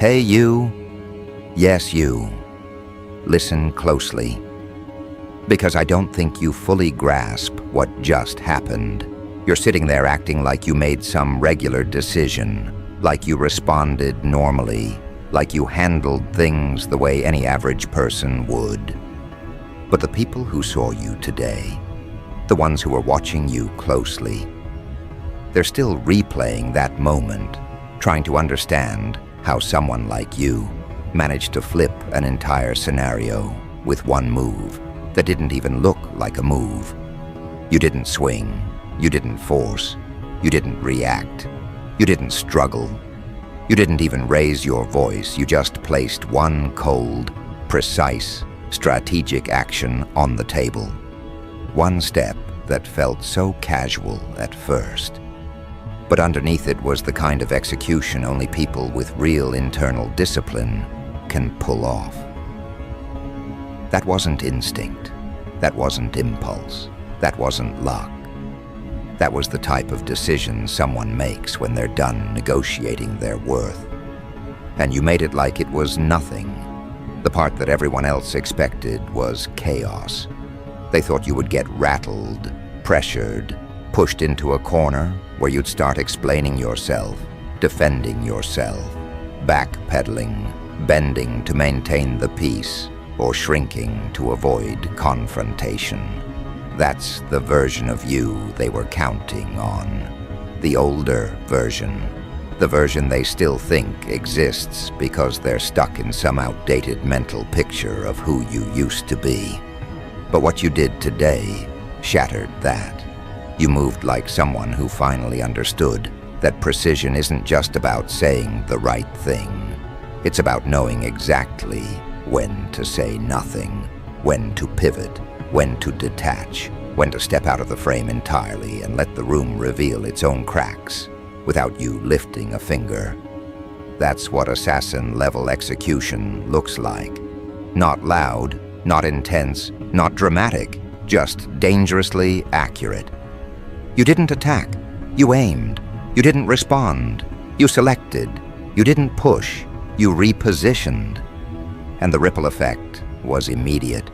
Hey you, yes you, listen closely, because I don't think you fully grasp what just happened. You're sitting there acting like you made some regular decision, like you responded normally, like you handled things the way any average person would. But the people who saw you today, the ones who are watching you closely, they're still replaying that moment, trying to understand how someone like you managed to flip an entire scenario with one move that didn't even look like a move. You didn't swing, you didn't force, you didn't react, you didn't struggle, you didn't even raise your voice. You just placed one cold, precise, strategic action on the table. One step that felt so casual at first, but underneath it was the kind of execution only people with real internal discipline can pull off. That wasn't instinct, that wasn't impulse, that wasn't luck. That was the type of decision someone makes when they're done negotiating their worth. And you made it like it was nothing. The part that everyone else expected was chaos. They thought you would get rattled, pressured, pushed into a corner where you'd start explaining yourself, defending yourself, backpedaling, bending to maintain the peace, or shrinking to avoid confrontation. That's the version of you they were counting on. The older version. The version they still think exists because they're stuck in some outdated mental picture of who you used to be. But what you did today shattered that. You moved like someone who finally understood that precision isn't just about saying the right thing. It's about knowing exactly when to say nothing, when to pivot, when to detach, when to step out of the frame entirely and let the room reveal its own cracks without you lifting a finger. That's what assassin-level execution looks like. Not loud, not intense, not dramatic, just dangerously accurate. You didn't attack, you aimed. You didn't respond, you selected. You didn't push, you repositioned. And the ripple effect was immediate.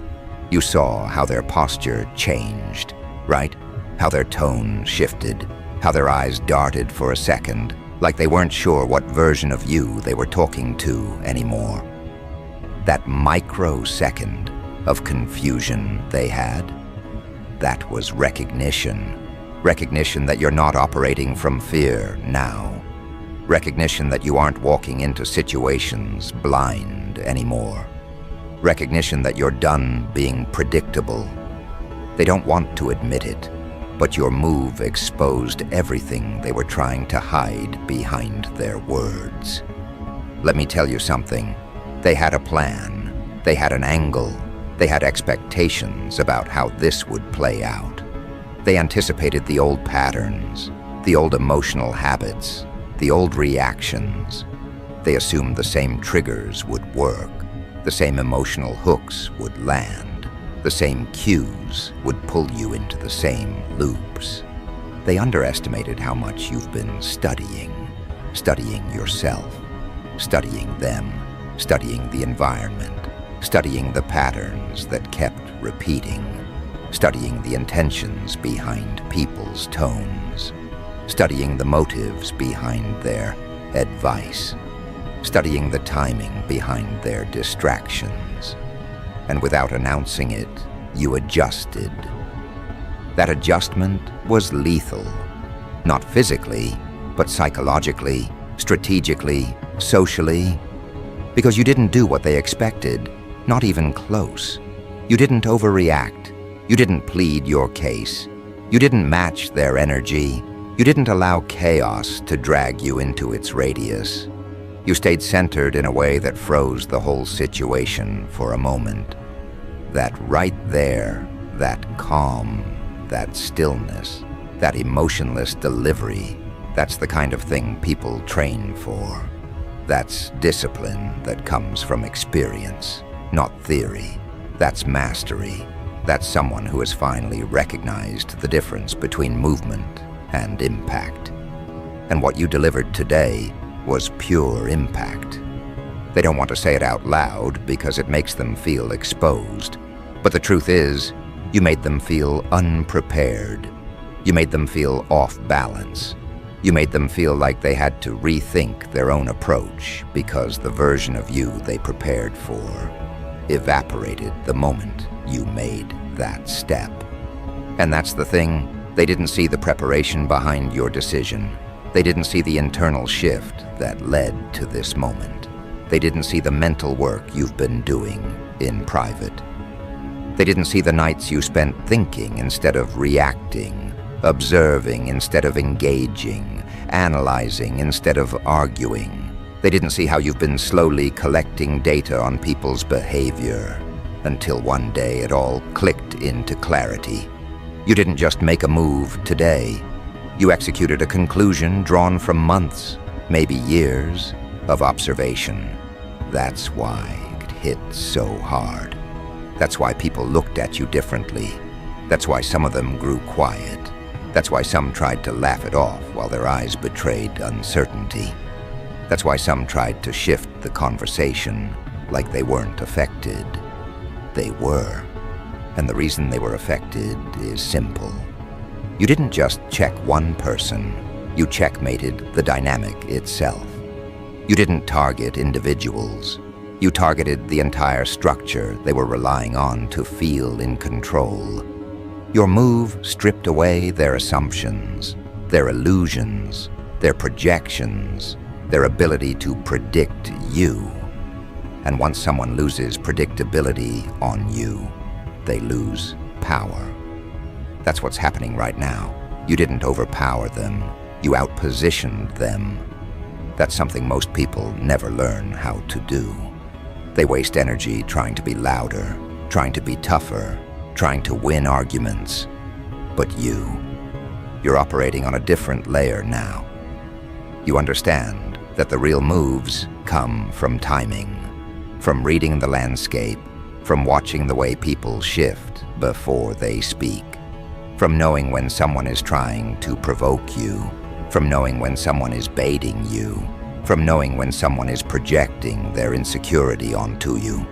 You saw how their posture changed, right? How their tone shifted, how their eyes darted for a second, like they weren't sure what version of you they were talking to anymore. That microsecond of confusion they had, that was recognition. Recognition that you're not operating from fear now. Recognition that you aren't walking into situations blind anymore. Recognition that you're done being predictable. They don't want to admit it, but your move exposed everything they were trying to hide behind their words. Let me tell you something. They had a plan. They had an angle. They had expectations about how this would play out. They anticipated the old patterns, the old emotional habits, the old reactions. They assumed the same triggers would work, the same emotional hooks would land, the same cues would pull you into the same loops. They underestimated how much you've been studying yourself, studying them, studying the environment, studying the patterns that kept repeating, studying the intentions behind people's tones, studying the motives behind their advice, studying the timing behind their distractions. And without announcing it, you adjusted. That adjustment was lethal, not physically, but psychologically, strategically, socially, because you didn't do what they expected, not even close. You didn't overreact. You didn't plead your case. You didn't match their energy. You didn't allow chaos to drag you into its radius. You stayed centered in a way that froze the whole situation for a moment. That right there, that calm, that stillness, that emotionless delivery, that's the kind of thing people train for. That's discipline that comes from experience, not theory. That's mastery. That's someone who has finally recognized the difference between movement and impact. And what you delivered today was pure impact. They don't want to say it out loud because it makes them feel exposed. But the truth is, you made them feel unprepared. You made them feel off balance. You made them feel like they had to rethink their own approach because the version of you they prepared for evaporated the moment you made that step. And that's the thing, they didn't see the preparation behind your decision. They didn't see the internal shift that led to this moment. They didn't see the mental work you've been doing in private. They didn't see the nights you spent thinking instead of reacting, observing instead of engaging, analyzing instead of arguing. They didn't see how you've been slowly collecting data on people's behavior until one day it all clicked into clarity. You didn't just make a move today. You executed a conclusion drawn from months, maybe years, of observation. That's why it hit so hard. That's why people looked at you differently. That's why some of them grew quiet. That's why some tried to laugh it off while their eyes betrayed uncertainty. That's why some tried to shift the conversation like they weren't affected. They were. And the reason they were affected is simple. You didn't just check one person. You checkmated the dynamic itself. You didn't target individuals. You targeted the entire structure they were relying on to feel in control. Your move stripped away their assumptions, their illusions, their projections, their ability to predict you. And once someone loses predictability on you, they lose power. That's what's happening right now. You didn't overpower them. You outpositioned them. That's something most people never learn how to do. They waste energy trying to be louder, trying to be tougher, trying to win arguments. But you're operating on a different layer now. You understand that the real moves come from timing, from reading the landscape, from watching the way people shift before they speak, from knowing when someone is trying to provoke you, from knowing when someone is baiting you, from knowing when someone is projecting their insecurity onto you,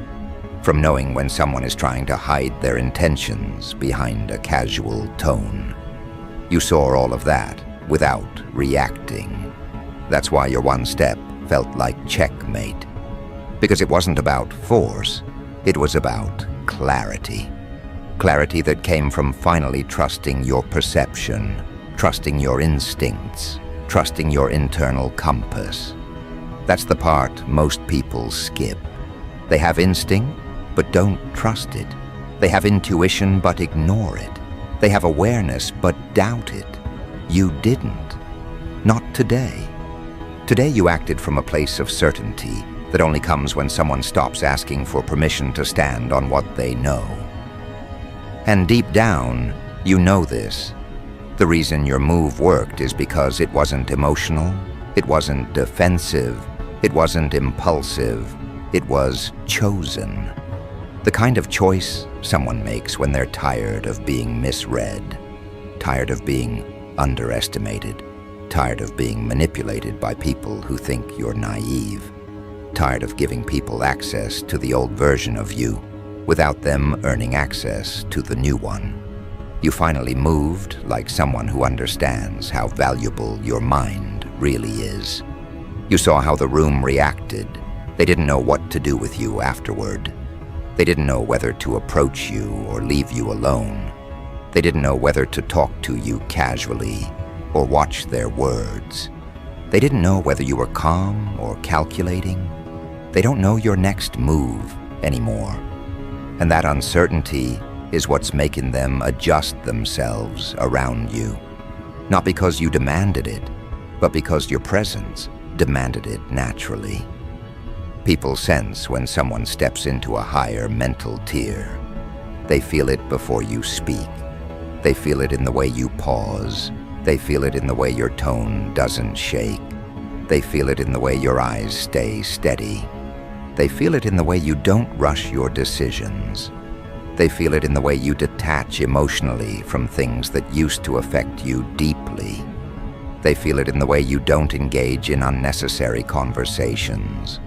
from knowing when someone is trying to hide their intentions behind a casual tone. You saw all of that without reacting. That's why your one step felt like checkmate. Because it wasn't about force, it was about clarity. Clarity that came from finally trusting your perception, trusting your instincts, trusting your internal compass. That's the part most people skip. They have instinct, but don't trust it. They have intuition, but ignore it. They have awareness, but doubt it. You didn't. Not today. Today you acted from a place of certainty that only comes when someone stops asking for permission to stand on what they know. And deep down, you know this. The reason your move worked is because it wasn't emotional, it wasn't defensive, it wasn't impulsive, it was chosen. The kind of choice someone makes when they're tired of being misread, tired of being underestimated, tired of being manipulated by people who think you're naive, tired of giving people access to the old version of you without them earning access to the new one. You finally moved like someone who understands how valuable your mind really is. You saw how the room reacted. They didn't know what to do with you afterward. They didn't know whether to approach you or leave you alone. They didn't know whether to talk to you casually or watch their words. They didn't know whether you were calm or calculating. They don't know your next move anymore. And that uncertainty is what's making them adjust themselves around you. Not because you demanded it, but because your presence demanded it naturally. People sense when someone steps into a higher mental tier. They feel it before you speak. They feel it in the way you pause. They feel it in the way your tone doesn't shake. They feel it in the way your eyes stay steady. They feel it in the way you don't rush your decisions. They feel it in the way you detach emotionally from things that used to affect you deeply. They feel it in the way you don't engage in unnecessary conversations.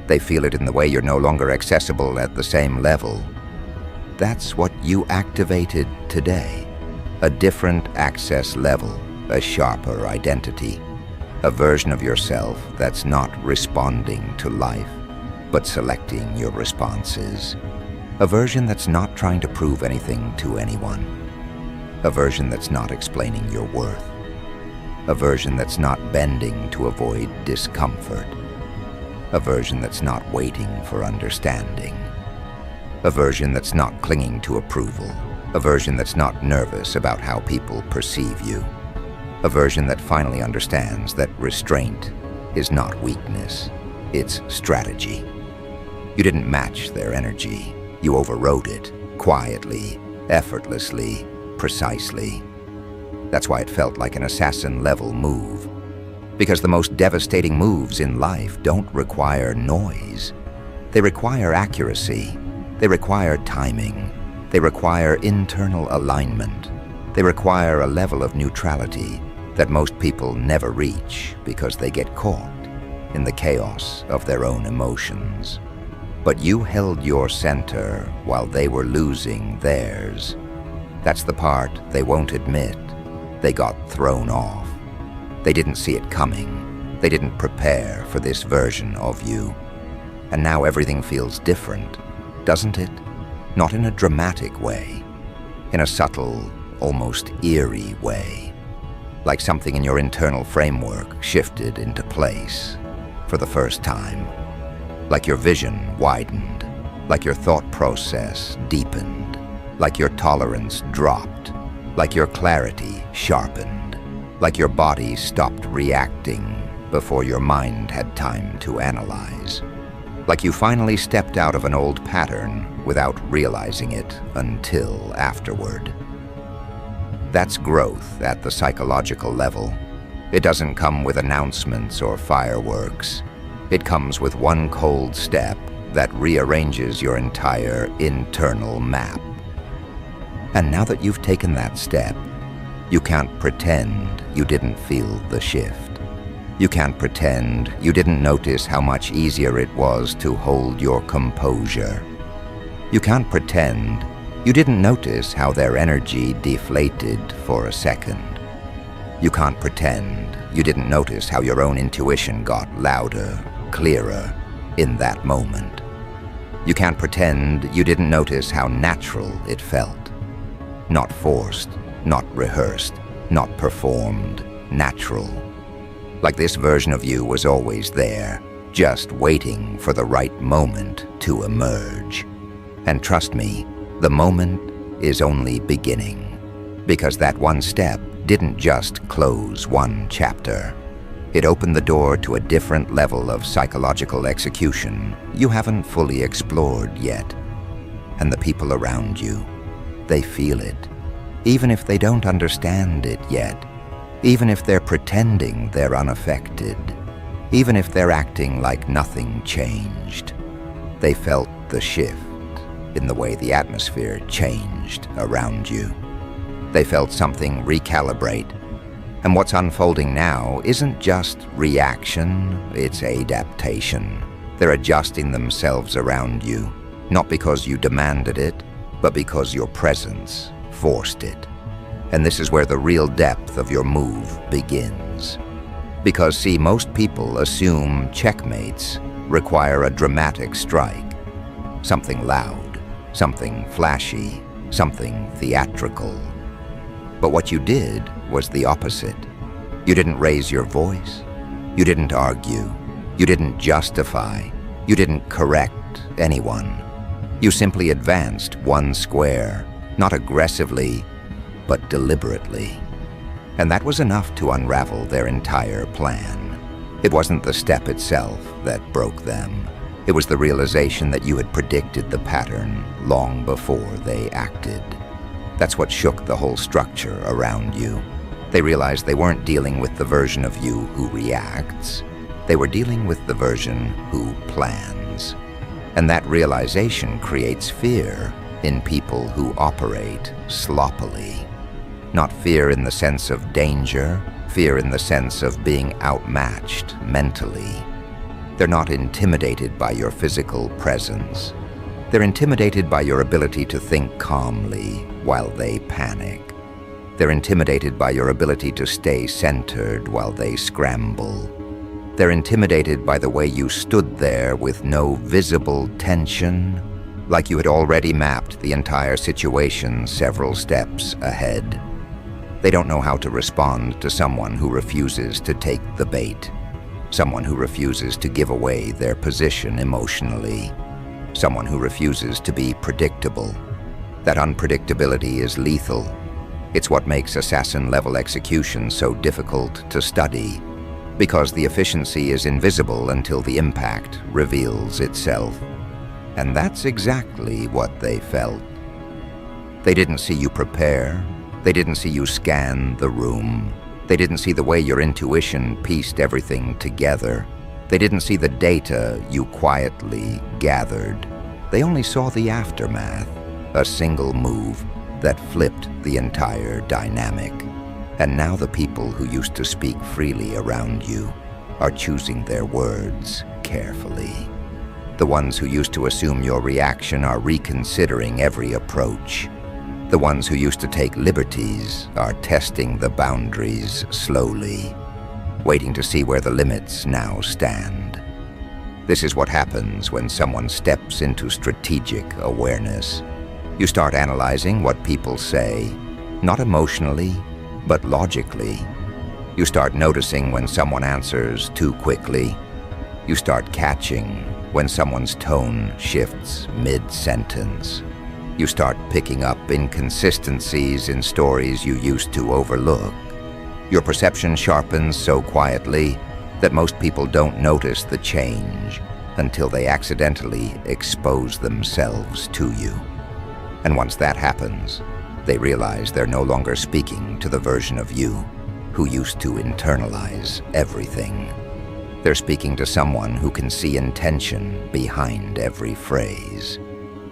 They feel it in the way you're no longer accessible at the same level. That's what you activated today. A different access level, a sharper identity. A version of yourself that's not responding to life, but selecting your responses. A version that's not trying to prove anything to anyone. A version that's not explaining your worth. A version that's not bending to avoid discomfort. A version that's not waiting for understanding. A version that's not clinging to approval. A version that's not nervous about how people perceive you. A version that finally understands that restraint is not weakness, it's strategy. You didn't match their energy. You overrode it, quietly, effortlessly, precisely. That's why it felt like an assassin-level move. Because the most devastating moves in life don't require noise. They require accuracy. They require timing. They require internal alignment. They require a level of neutrality that most people never reach because they get caught in the chaos of their own emotions. But you held your center while they were losing theirs. That's the part they won't admit. They got thrown off. They didn't see it coming. They didn't prepare for this version of you. And now everything feels different, doesn't it? Not in a dramatic way, in a subtle, almost eerie way. Like something in your internal framework shifted into place for the first time. Like your vision widened, like your thought process deepened, like your tolerance dropped, like your clarity sharpened, like your body stopped reacting before your mind had time to analyze. Like you finally stepped out of an old pattern without realizing it until afterward. That's growth at the psychological level. It doesn't come with announcements or fireworks. It comes with one cold step that rearranges your entire internal map. And now that you've taken that step, you can't pretend you didn't feel the shift. You can't pretend you didn't notice how much easier it was to hold your composure. You can't pretend you didn't notice how their energy deflated for a second. You can't pretend you didn't notice how your own intuition got louder, clearer in that moment. You can't pretend you didn't notice how natural it felt. Not forced, not rehearsed, not performed, natural. Like this version of you was always there, just waiting for the right moment to emerge. And trust me, the moment is only beginning. Because that one step didn't just close one chapter. It opened the door to a different level of psychological execution you haven't fully explored yet. And the people around you, they feel it. Even if they don't understand it yet. Even if they're pretending they're unaffected. Even if they're acting like nothing changed. They felt the shift in the way the atmosphere changed around you. They felt something recalibrate. And what's unfolding now isn't just reaction, it's adaptation. They're adjusting themselves around you, not because you demanded it, but because your presence forced it. And this is where the real depth of your move begins. Because, see, most people assume checkmates require a dramatic strike. Something loud, something flashy, something theatrical. But what you did was the opposite. You didn't raise your voice. You didn't argue. You didn't justify. You didn't correct anyone. You simply advanced one square, not aggressively, but deliberately. And that was enough to unravel their entire plan. It wasn't the step itself that broke them. It was the realization that you had predicted the pattern long before they acted. That's what shook the whole structure around you. They realized they weren't dealing with the version of you who reacts. They were dealing with the version who plans. And that realization creates fear in people who operate sloppily. Not fear in the sense of danger, fear in the sense of being outmatched mentally. They're not intimidated by your physical presence. They're intimidated by your ability to think calmly while they panic. They're intimidated by your ability to stay centered while they scramble. They're intimidated by the way you stood there with no visible tension, like you had already mapped the entire situation several steps ahead. They don't know how to respond to someone who refuses to take the bait, someone who refuses to give away their position emotionally, someone who refuses to be predictable. That unpredictability is lethal. It's what makes assassin-level execution so difficult to study, because the efficiency is invisible until the impact reveals itself. And that's exactly what they felt. They didn't see you prepare. They didn't see you scan the room. They didn't see the way your intuition pieced everything together. They didn't see the data you quietly gathered. They only saw the aftermath, a single move that flipped the entire dynamic. And now the people who used to speak freely around you are choosing their words carefully. The ones who used to assume your reaction are reconsidering every approach. The ones who used to take liberties are testing the boundaries slowly, waiting to see where the limits now stand. This is what happens when someone steps into strategic awareness. You start analyzing what people say, not emotionally, but logically. You start noticing when someone answers too quickly. You start catching when someone's tone shifts mid-sentence. You start picking up inconsistencies in stories you used to overlook. Your perception sharpens so quietly that most people don't notice the change until they accidentally expose themselves to you. And once that happens, they realize they're no longer speaking to the version of you who used to internalize everything. They're speaking to someone who can see intention behind every phrase.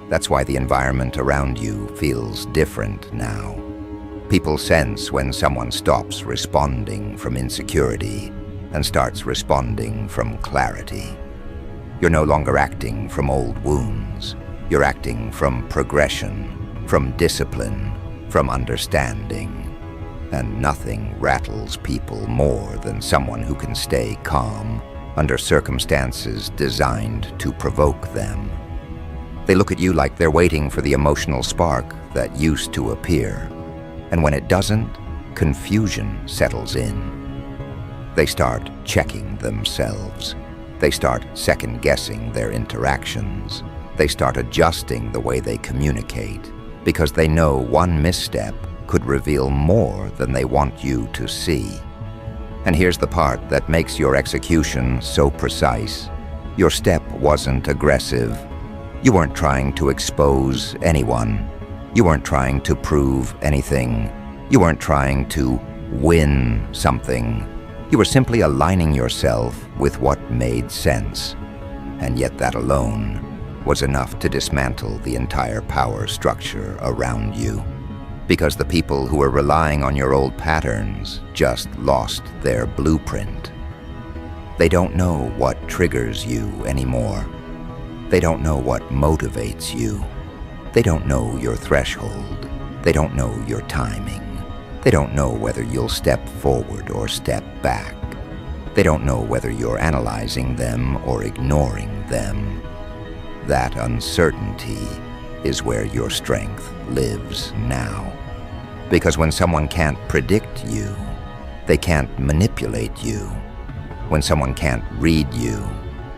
That's why the environment around you feels different now. People sense when someone stops responding from insecurity and starts responding from clarity. You're no longer acting from old wounds. You're acting from progression, from discipline, from understanding. And nothing rattles people more than someone who can stay calm under circumstances designed to provoke them. They look at you like they're waiting for the emotional spark that used to appear. And when it doesn't, confusion settles in. They start checking themselves. They start second-guessing their interactions. They start adjusting the way they communicate, because they know one misstep could reveal more than they want you to see. And here's the part that makes your execution so precise. Your step wasn't aggressive. You weren't trying to expose anyone. You weren't trying to prove anything. You weren't trying to win something. You were simply aligning yourself with what made sense. And yet that alone was enough to dismantle the entire power structure around you. Because the people who were relying on your old patterns just lost their blueprint. They don't know what triggers you anymore. They don't know what motivates you. They don't know your threshold. They don't know your timing. They don't know whether you'll step forward or step back. They don't know whether you're analyzing them or ignoring them. That uncertainty is where your strength lives now. Because when someone can't predict you, they can't manipulate you. When someone can't read you,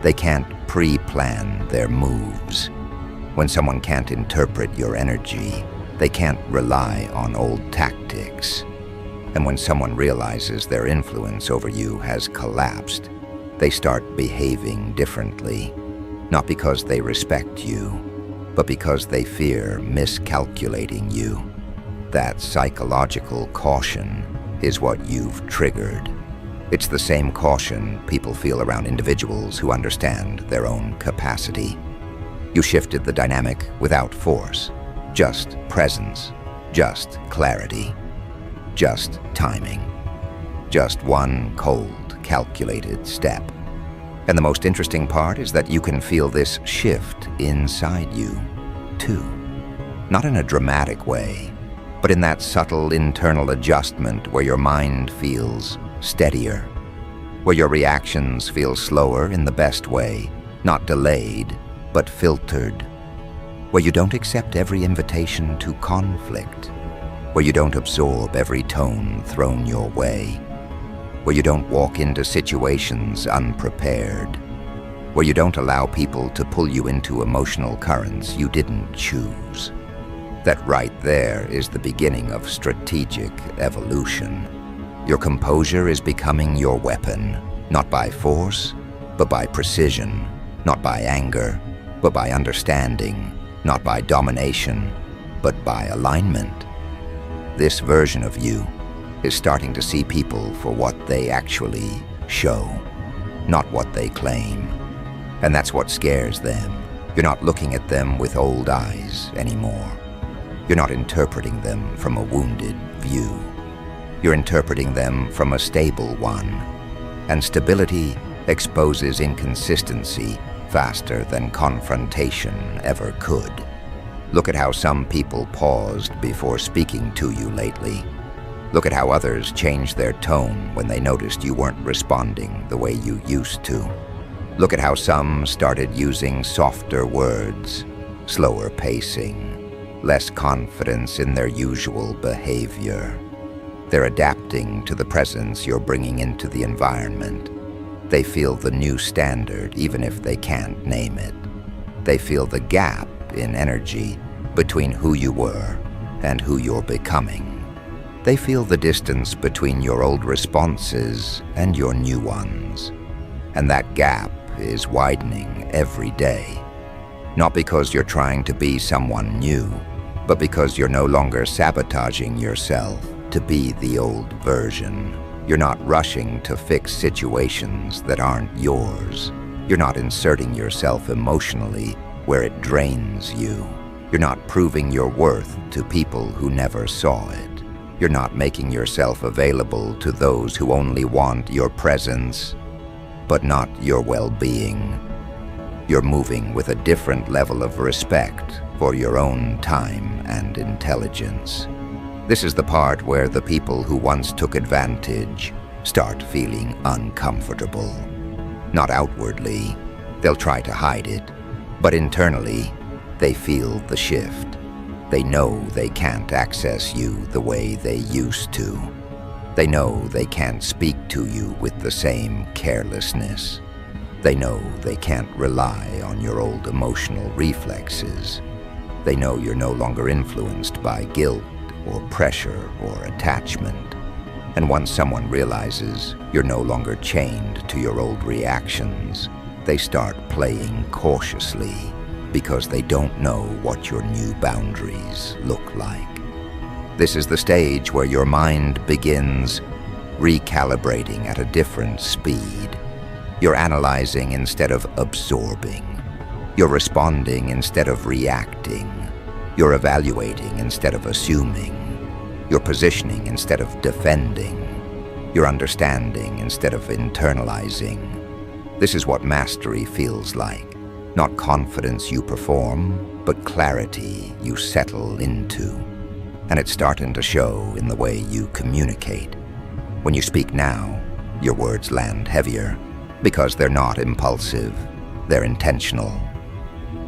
they can't pre-plan their moves. When someone can't interpret your energy, they can't rely on old tactics. And when someone realizes their influence over you has collapsed, they start behaving differently. Not because they respect you, but because they fear miscalculating you. That psychological caution is what you've triggered. It's the same caution people feel around individuals who understand their own capacity. You shifted the dynamic without force, just presence, just clarity, just timing, just one cold, calculated step. And the most interesting part is that you can feel this shift inside you, too. Not in a dramatic way, but in that subtle internal adjustment where your mind feels steadier, where your reactions feel slower in the best way, not delayed, but filtered, where you don't accept every invitation to conflict, where you don't absorb every tone thrown your way, where you don't walk into situations unprepared, where you don't allow people to pull you into emotional currents you didn't choose. That right there is the beginning of strategic evolution. Your composure is becoming your weapon, not by force, but by precision, not by anger, but by understanding, not by domination, but by alignment. This version of you is starting to see people for what they actually show, not what they claim. And that's what scares them. You're not looking at them with old eyes anymore. You're not interpreting them from a wounded view. You're interpreting them from a stable one. And stability exposes inconsistency faster than confrontation ever could. Look at how some people paused before speaking to you lately. Look at how others changed their tone when they noticed you weren't responding the way you used to. Look at how some started using softer words, slower pacing, less confidence in their usual behavior. They're adapting to the presence you're bringing into the environment. They feel the new standard even if they can't name it. They feel the gap in energy between who you were and who you're becoming. They feel the distance between your old responses and your new ones. And that gap is widening every day. Not because you're trying to be someone new, but because you're no longer sabotaging yourself to be the old version. You're not rushing to fix situations that aren't yours. You're not inserting yourself emotionally where it drains you. You're not proving your worth to people who never saw it. You're not making yourself available to those who only want your presence, but not your well-being. You're moving with a different level of respect for your own time and intelligence. This is the part where the people who once took advantage start feeling uncomfortable. Not outwardly, they'll try to hide it, but internally, they feel the shift. They know they can't access you the way they used to. They know they can't speak to you with the same carelessness. They know they can't rely on your old emotional reflexes. They know you're no longer influenced by guilt or pressure or attachment. And once someone realizes you're no longer chained to your old reactions, they start playing cautiously because they don't know what your new boundaries look like. This is the stage where your mind begins recalibrating at a different speed. You're analyzing instead of absorbing. You're responding instead of reacting. You're evaluating instead of assuming. You're positioning instead of defending. You're understanding instead of internalizing. This is what mastery feels like. Not confidence you perform, but clarity you settle into. And it's starting to show in the way you communicate. When you speak now, your words land heavier because they're not impulsive, they're intentional.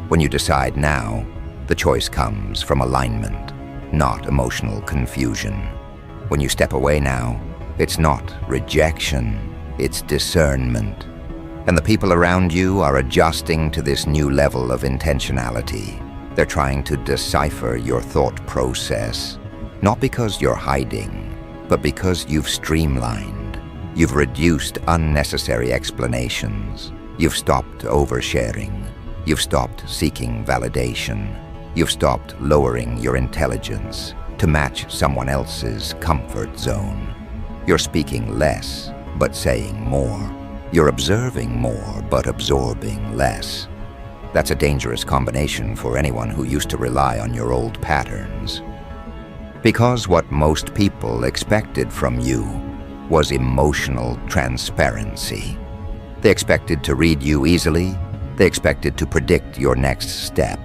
When you decide now, the choice comes from alignment, not emotional confusion. When you step away now, it's not rejection, it's discernment. And the people around you are adjusting to this new level of intentionality. They're trying to decipher your thought process, not because you're hiding, but because you've streamlined. You've reduced unnecessary explanations. You've stopped oversharing. You've stopped seeking validation. You've stopped lowering your intelligence to match someone else's comfort zone. You're speaking less, but saying more. You're observing more, but absorbing less. That's a dangerous combination for anyone who used to rely on your old patterns. Because what most people expected from you was emotional transparency. They expected to read you easily. They expected to predict your next step.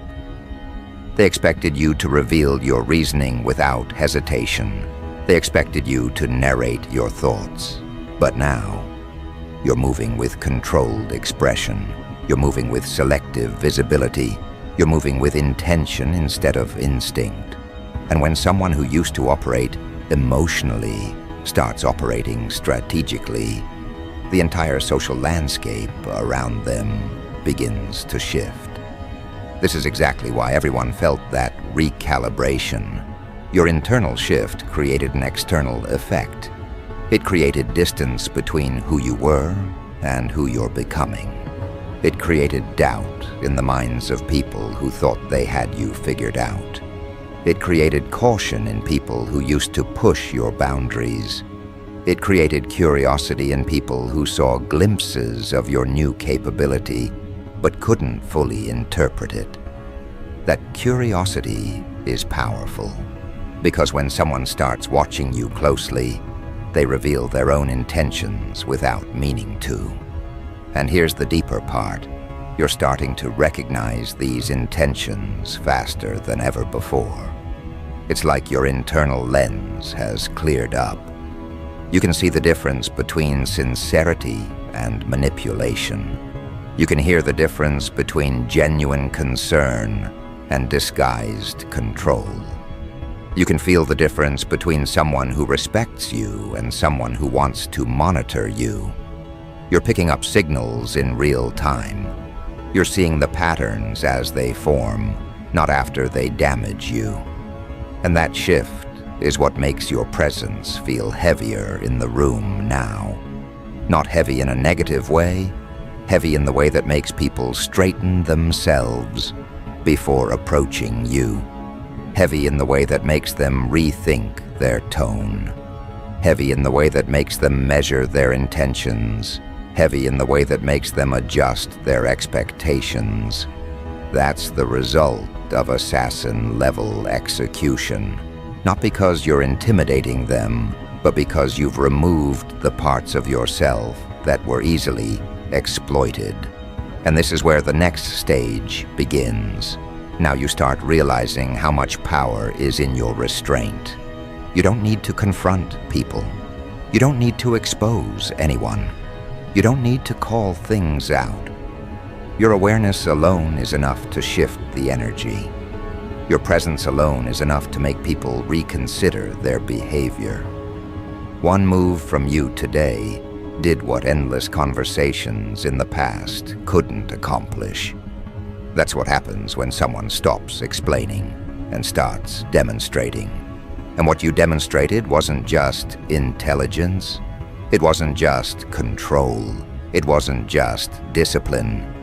They expected you to reveal your reasoning without hesitation. They expected you to narrate your thoughts. But now, you're moving with controlled expression. You're moving with selective visibility. You're moving with intention instead of instinct. And when someone who used to operate emotionally starts operating strategically, the entire social landscape around them begins to shift. This is exactly why everyone felt that recalibration. Your internal shift created an external effect. It created distance between who you were and who you're becoming. It created doubt in the minds of people who thought they had you figured out. It created caution in people who used to push your boundaries. It created curiosity in people who saw glimpses of your new capability but couldn't fully interpret it. That curiosity is powerful, because when someone starts watching you closely, they reveal their own intentions without meaning to. And here's the deeper part. You're starting to recognize these intentions faster than ever before. It's like your internal lens has cleared up. You can see the difference between sincerity and manipulation. You can hear the difference between genuine concern and disguised control. You can feel the difference between someone who respects you and someone who wants to monitor you. You're picking up signals in real time. You're seeing the patterns as they form, not after they damage you. And that shift is what makes your presence feel heavier in the room now. Not heavy in a negative way, heavy in the way that makes people straighten themselves before approaching you. Heavy in the way that makes them rethink their tone. Heavy in the way that makes them measure their intentions. Heavy in the way that makes them adjust their expectations. That's the result of assassin-level execution. Not because you're intimidating them, but because you've removed the parts of yourself that were easily exploited. And this is where the next stage begins. Now you start realizing how much power is in your restraint. You don't need to confront people. You don't need to expose anyone. You don't need to call things out. Your awareness alone is enough to shift the energy. Your presence alone is enough to make people reconsider their behavior. One move from you today did what endless conversations in the past couldn't accomplish. That's what happens when someone stops explaining and starts demonstrating. And what you demonstrated wasn't just intelligence. It wasn't just control. It wasn't just discipline.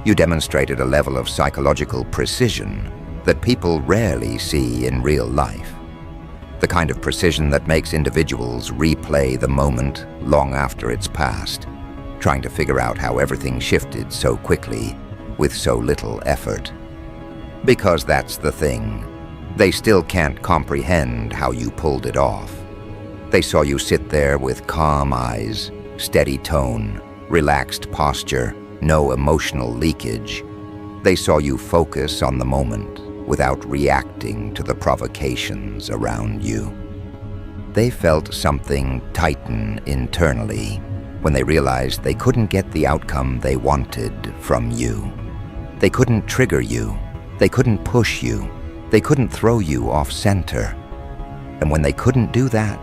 You demonstrated a level of psychological precision that people rarely see in real life. The kind of precision that makes individuals replay the moment long after it's passed, trying to figure out how everything shifted so quickly with so little effort. Because that's the thing. They still can't comprehend how you pulled it off. They saw you sit there with calm eyes, steady tone, relaxed posture, no emotional leakage. They saw you focus on the moment without reacting to the provocations around you. They felt something tighten internally when they realized they couldn't get the outcome they wanted from you. They couldn't trigger you. They couldn't push you. They couldn't throw you off center. And when they couldn't do that,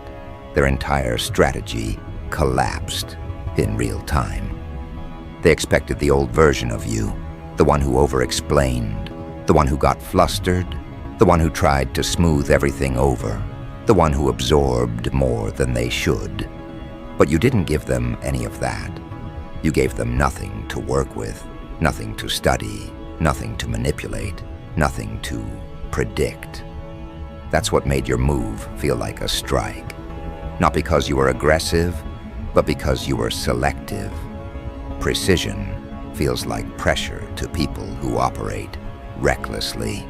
their entire strategy collapsed in real time. They expected the old version of you, the one who over-explained, the one who got flustered, the one who tried to smooth everything over, the one who absorbed more than they should. But you didn't give them any of that. You gave them nothing to work with, nothing to study, nothing to manipulate, nothing to predict. That's what made your move feel like a strike. Not because you were aggressive, but because you were selective. Precision feels like pressure to people who operate recklessly.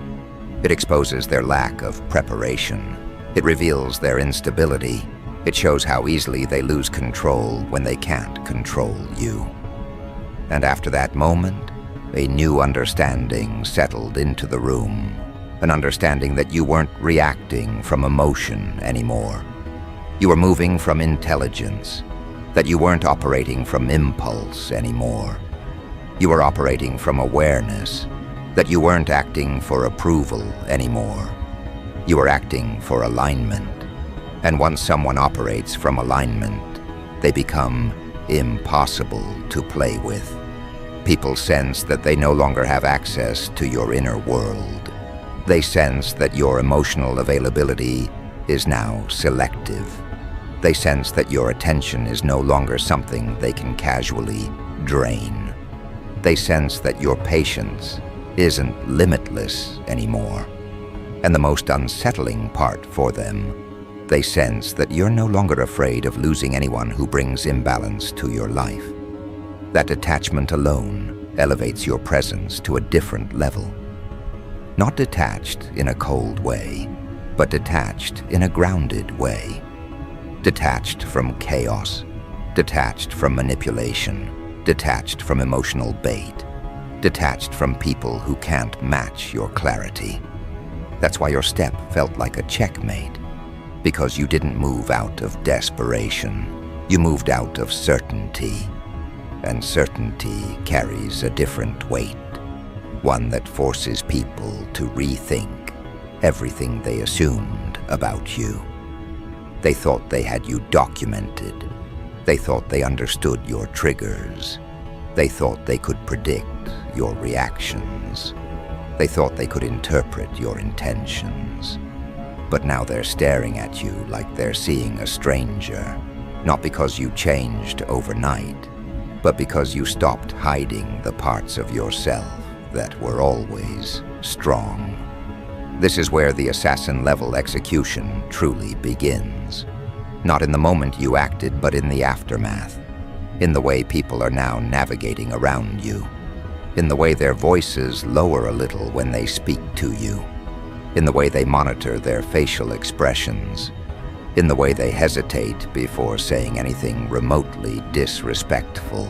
It exposes their lack of preparation. It reveals their instability. It shows how easily they lose control when they can't control you. And after that moment, a new understanding settled into the room. An understanding that you weren't reacting from emotion anymore. You were moving from intelligence. That you weren't operating from impulse anymore. You were operating from awareness. That you weren't acting for approval anymore. You were acting for alignment. And once someone operates from alignment, they become impossible to play with. People sense that they no longer have access to your inner world. They sense that your emotional availability is now selective. They sense that your attention is no longer something they can casually drain. They sense that your patience isn't limitless anymore. And the most unsettling part for them, they sense that you're no longer afraid of losing anyone who brings imbalance to your life. That detachment alone elevates your presence to a different level. Not detached in a cold way, but detached in a grounded way. Detached from chaos, detached from manipulation, detached from emotional bait, detached from people who can't match your clarity. That's why your step felt like a checkmate. Because you didn't move out of desperation, you moved out of certainty. And certainty carries a different weight, one that forces people to rethink everything they assumed about you. They thought they had you documented. They thought they understood your triggers. They thought they could predict your reactions. They thought they could interpret your intentions. But now they're staring at you like they're seeing a stranger, not because you changed overnight, but because you stopped hiding the parts of yourself that were always strong. This is where the assassin-level execution truly begins. Not in the moment you acted, but in the aftermath. In the way people are now navigating around you. In the way their voices lower a little when they speak to you. In the way they monitor their facial expressions, in the way they hesitate before saying anything remotely disrespectful,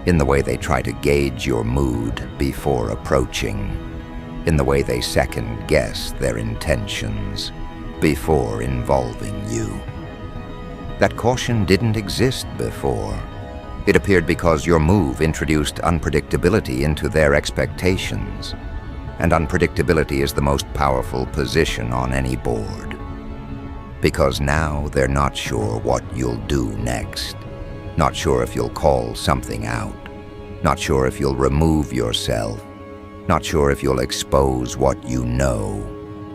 in the way they try to gauge your mood before approaching, in the way they second-guess their intentions before involving you. That caution didn't exist before. It appeared because your move introduced unpredictability into their expectations. And unpredictability is the most powerful position on any board. Because now they're not sure what you'll do next. Not sure if you'll call something out. Not sure if you'll remove yourself. Not sure if you'll expose what you know.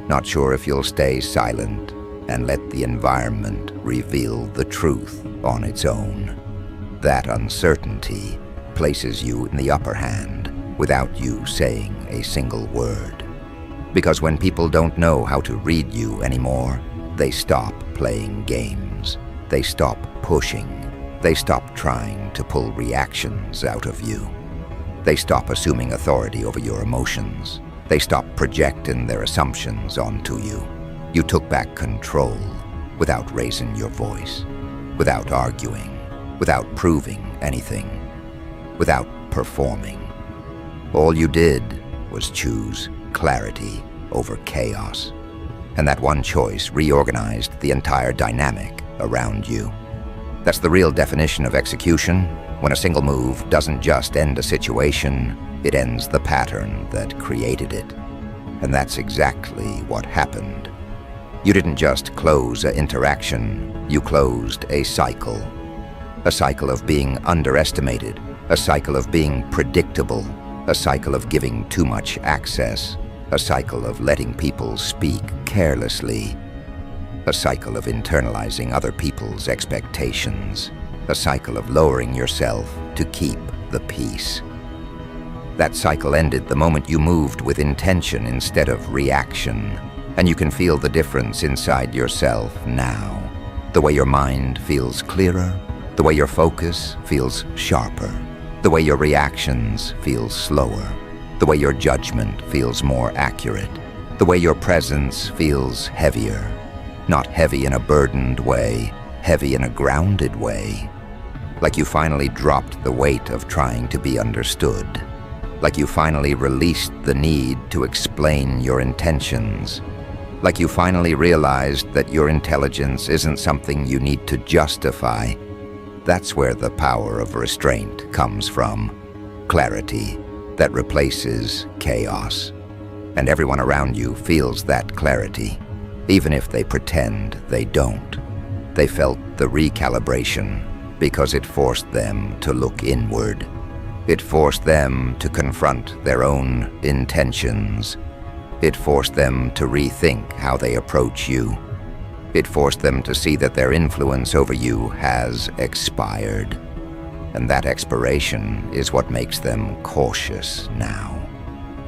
Not sure if you'll stay silent and let the environment reveal the truth on its own. That uncertainty places you in the upper hand without you saying a single word. Because when people don't know how to read you anymore, they stop playing games. They stop pushing. They stop trying to pull reactions out of you. They stop assuming authority over your emotions. They stop projecting their assumptions onto you. You took back control without raising your voice, without arguing, without proving anything, without performing. All you did was choose clarity over chaos. And that one choice reorganized the entire dynamic around you. That's the real definition of execution, when a single move doesn't just end a situation, it ends the pattern that created it. And that's exactly what happened. You didn't just close an interaction, you closed a cycle. A cycle of being underestimated, a cycle of being predictable, a cycle of giving too much access, a cycle of letting people speak carelessly, a cycle of internalizing other people's expectations, a cycle of lowering yourself to keep the peace. That cycle ended the moment you moved with intention instead of reaction, and you can feel the difference inside yourself now. The way your mind feels clearer, the way your focus feels sharper, the way your reactions feel slower, the way your judgment feels more accurate, the way your presence feels heavier. Not heavy in a burdened way, heavy in a grounded way. Like you finally dropped the weight of trying to be understood. Like you finally released the need to explain your intentions. Like you finally realized that your intelligence isn't something you need to justify. That's where the power of restraint comes from. Clarity that replaces chaos. And everyone around you feels that clarity, even if they pretend they don't. They felt the recalibration because it forced them to look inward. It forced them to confront their own intentions. It forced them to rethink how they approach you. It forced them to see that their influence over you has expired. And that expiration is what makes them cautious now.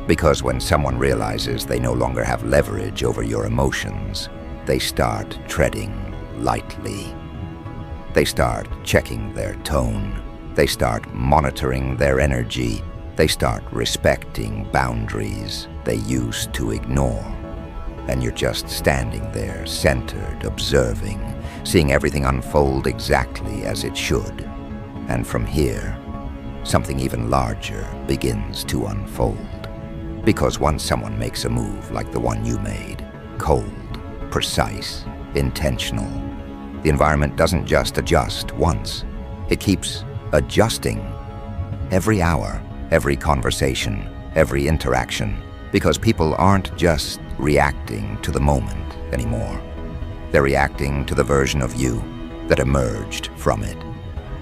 Because when someone realizes they no longer have leverage over your emotions, they start treading lightly. They start checking their tone. They start monitoring their energy. They start respecting boundaries they used to ignore. And you're just standing there, centered, observing, seeing everything unfold exactly as it should. And from here, something even larger begins to unfold. Because once someone makes a move like the one you made, cold, precise, intentional, the environment doesn't just adjust once. It keeps adjusting every hour, every conversation, every interaction, because people aren't just reacting to the moment anymore. They're reacting to the version of you that emerged from it,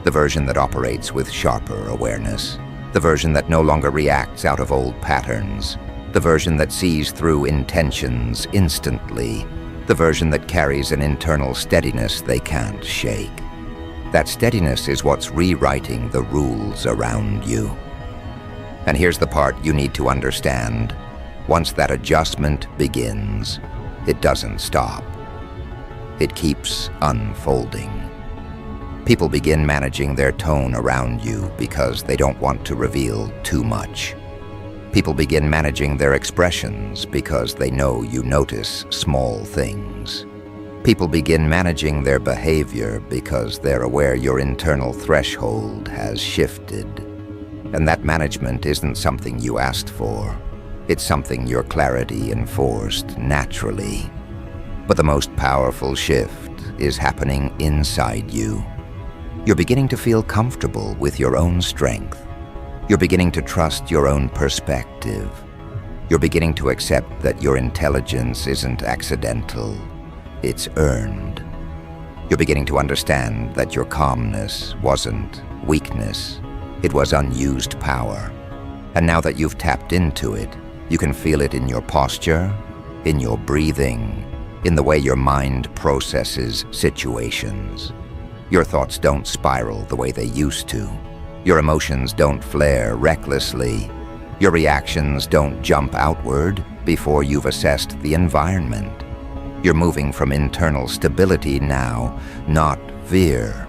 the version that operates with sharper awareness, the version that no longer reacts out of old patterns, the version that sees through intentions instantly, the version that carries an internal steadiness they can't shake. That steadiness is what's rewriting the rules around you. And here's the part you need to understand. Once that adjustment begins, it doesn't stop. It keeps unfolding. People begin managing their tone around you because they don't want to reveal too much. People begin managing their expressions because they know you notice small things. People begin managing their behavior because they're aware your internal threshold has shifted. And that management isn't something you asked for. It's something your clarity enforced naturally. But the most powerful shift is happening inside you. You're beginning to feel comfortable with your own strength. You're beginning to trust your own perspective. You're beginning to accept that your intelligence isn't accidental, it's earned. You're beginning to understand that your calmness wasn't weakness, it was unused power. And now that you've tapped into it, you can feel it in your posture, in your breathing, in the way your mind processes situations. Your thoughts don't spiral the way they used to. Your emotions don't flare recklessly. Your reactions don't jump outward before you've assessed the environment. You're moving from internal stability now, not fear.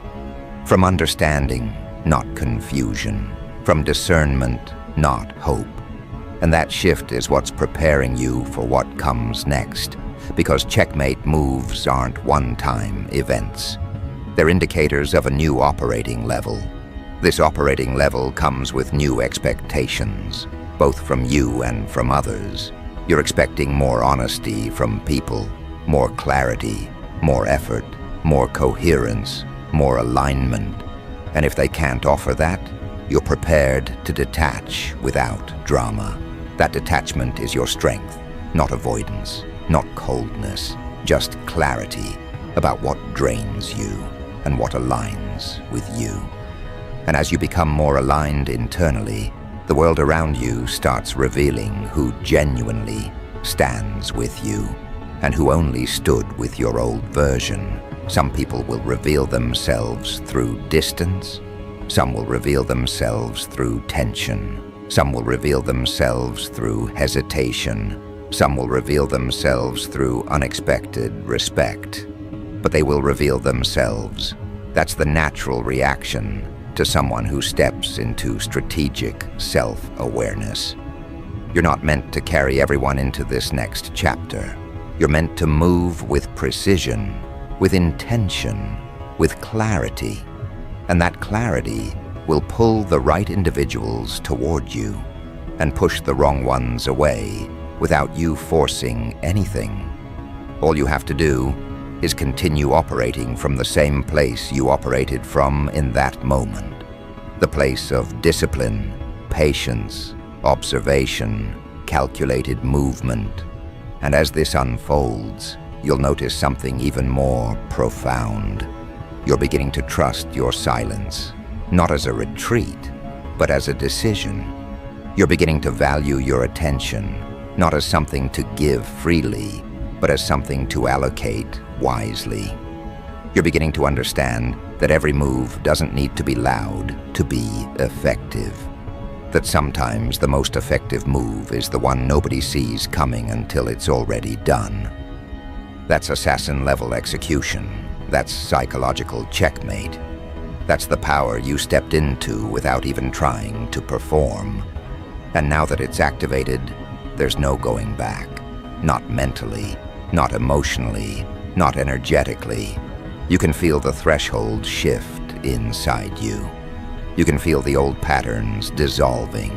From understanding, not confusion. From discernment, not hope. And that shift is what's preparing you for what comes next. Because checkmate moves aren't one-time events. They're indicators of a new operating level. This operating level comes with new expectations, both from you and from others. You're expecting more honesty from people, more clarity, more effort, more coherence, more alignment. And if they can't offer that, you're prepared to detach without drama. That detachment is your strength, not avoidance, not coldness, just clarity about what drains you and what aligns with you. And as you become more aligned internally, the world around you starts revealing who genuinely stands with you and who only stood with your old version. Some people will reveal themselves through distance. Some will reveal themselves through tension. Some will reveal themselves through hesitation. Some will reveal themselves through unexpected respect. But they will reveal themselves. That's the natural reaction to someone who steps into strategic self-awareness. You're not meant to carry everyone into this next chapter. You're meant to move with precision, with intention, with clarity. And that clarity will pull the right individuals toward you and push the wrong ones away without you forcing anything. All you have to do is continue operating from the same place you operated from in that moment. The place of discipline, patience, observation, calculated movement. And as this unfolds, you'll notice something even more profound. You're beginning to trust your silence, not as a retreat, but as a decision. You're beginning to value your attention, not as something to give freely, but as something to allocate wisely. You're beginning to understand that every move doesn't need to be loud to be effective. That sometimes the most effective move is the one nobody sees coming until it's already done. That's assassin-level execution. That's psychological checkmate. That's the power you stepped into without even trying to perform. And now that it's activated, there's no going back. Not mentally, not emotionally, not energetically. You can feel the threshold shift inside you. You can feel the old patterns dissolving.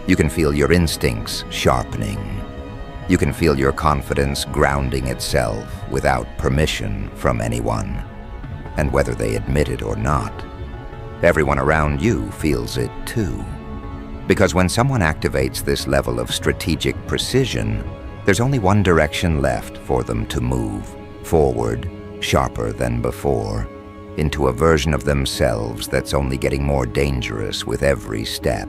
You can feel your instincts sharpening. You can feel your confidence grounding itself without permission from anyone. And whether they admit it or not, everyone around you feels it too. Because when someone activates this level of strategic precision, there's only one direction left for them to move, forward, sharper than before, into a version of themselves that's only getting more dangerous with every step.